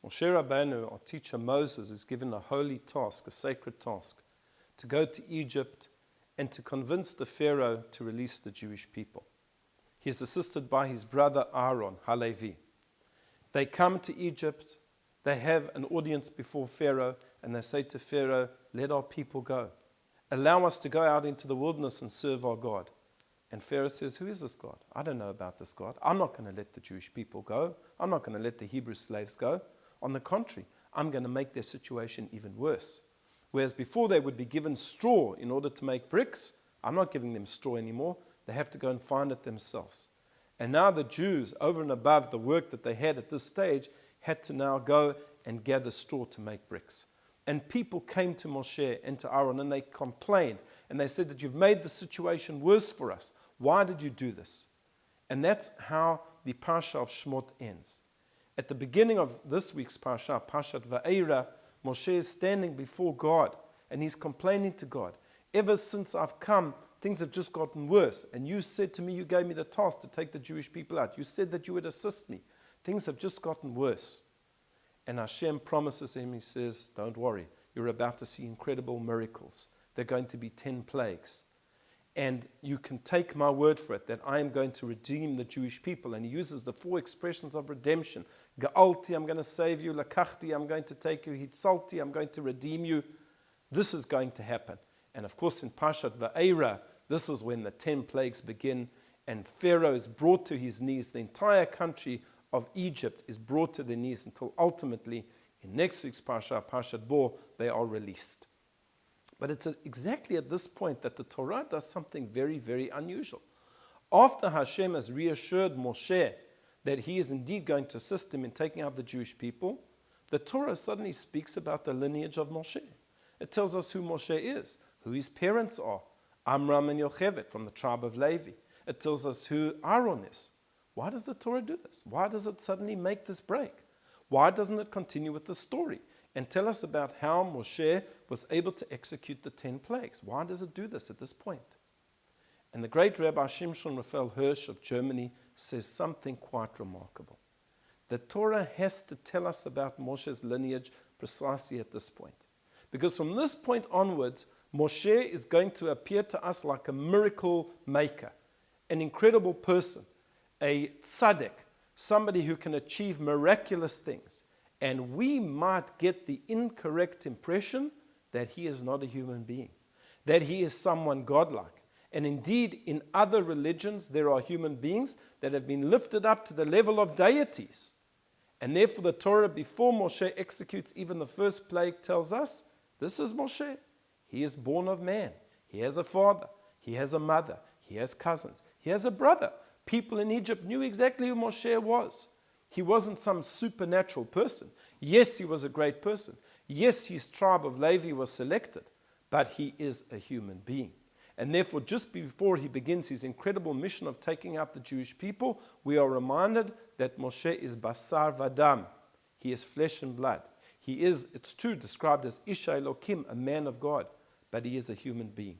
Moshe Rabbeinu, our teacher Moses, is given a holy task, a sacred task, to go to Egypt and to convince the Pharaoh to release the Jewish people. He is assisted by his brother Aaron, Halevi. They come to Egypt, they have an audience before Pharaoh, and they say to Pharaoh, let our people go. Allow us to go out into the wilderness and serve our God. And Pharaoh says, who is this God? I don't know about this God. I'm not going to let the Jewish people go. I'm not going to let the Hebrew slaves go. On the contrary, I'm going to make their situation even worse. Whereas before they would be given straw in order to make bricks, I'm not giving them straw anymore. They have to go and find it themselves. And now the Jews, over and above the work that they had at this stage, had to now go and gather straw to make bricks. And people came to Moshe and to Aaron and they complained. And they said that you've made the situation worse for us. Why did you do this? And that's how the Parsha of Shmot ends. At the beginning of this week's Parsha, Parshat Vaeira, Moshe is standing before God and he's complaining to God. Ever since I've come, things have just gotten worse. And you said to me, you gave me the task to take the Jewish people out. You said that you would assist me. Things have just gotten worse. And Hashem promises him, he says, don't worry, you're about to see incredible miracles. They're going to be 10 plagues. And you can take my word for it that I am going to redeem the Jewish people. And he uses the 4 expressions of redemption. Ga'alti, I'm going to save you. Lakachti, I'm going to take you. Hitzalti, I'm going to redeem you. This is going to happen. And of course in Parshat Vaeira, this is when the 10 plagues begin. And Pharaoh is brought to his knees. The entire country of Egypt is brought to their knees until ultimately in next week's Parsha, Parshat Bo, they are released. But it's exactly at this point that the Torah does something very, very unusual. After Hashem has reassured Moshe that he is indeed going to assist him in taking out the Jewish people, the Torah suddenly speaks about the lineage of Moshe. It tells us who Moshe is, who his parents are, Amram and Yocheved from the tribe of Levi. It tells us who Aaron is. Why does the Torah do this? Why does it suddenly make this break? Why doesn't it continue with the story and tell us about how Moshe was able to execute the 10 plagues? Why does it do this at this point? And the great Rabbi Shimshon Raphael Hirsch of Germany says something quite remarkable. The Torah has to tell us about Moshe's lineage precisely at this point. Because from this point onwards, Moshe is going to appear to us like a miracle maker, an incredible person, a tzaddik, somebody who can achieve miraculous things. And we might get the incorrect impression that he is not a human being, that he is someone godlike. And indeed, in other religions, there are human beings that have been lifted up to the level of deities. And therefore, the Torah, before Moshe executes even the first plague, tells us, this is Moshe. He is born of man. He has a father. He has a mother. He has cousins. He has a brother. People in Egypt knew exactly who Moshe was. He wasn't some supernatural person. Yes, he was a great person. Yes, his tribe of Levi was selected, but he is a human being. And therefore, just before he begins his incredible mission of taking out the Jewish people, we are reminded that Moshe is basar vadam. He is flesh and blood. He is, it's true, described as Isha Elokim, a man of God, but he is a human being.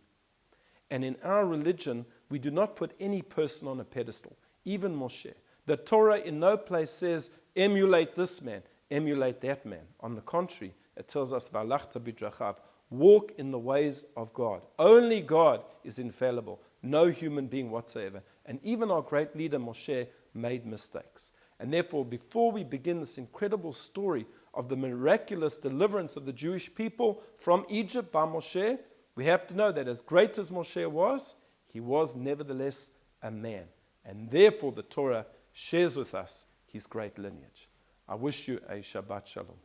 And in our religion, we do not put any person on a pedestal, even Moshe. The Torah in no place says, emulate this man, emulate that man. On the contrary, it tells us, V'alachta b'drachav, walk in the ways of God. Only God is infallible, no human being whatsoever. And even our great leader Moshe made mistakes. And therefore, before we begin this incredible story of the miraculous deliverance of the Jewish people from Egypt by Moshe, we have to know that as great as Moshe was, he was nevertheless a man. And therefore the Torah shares with us his great lineage. I wish you a Shabbat Shalom.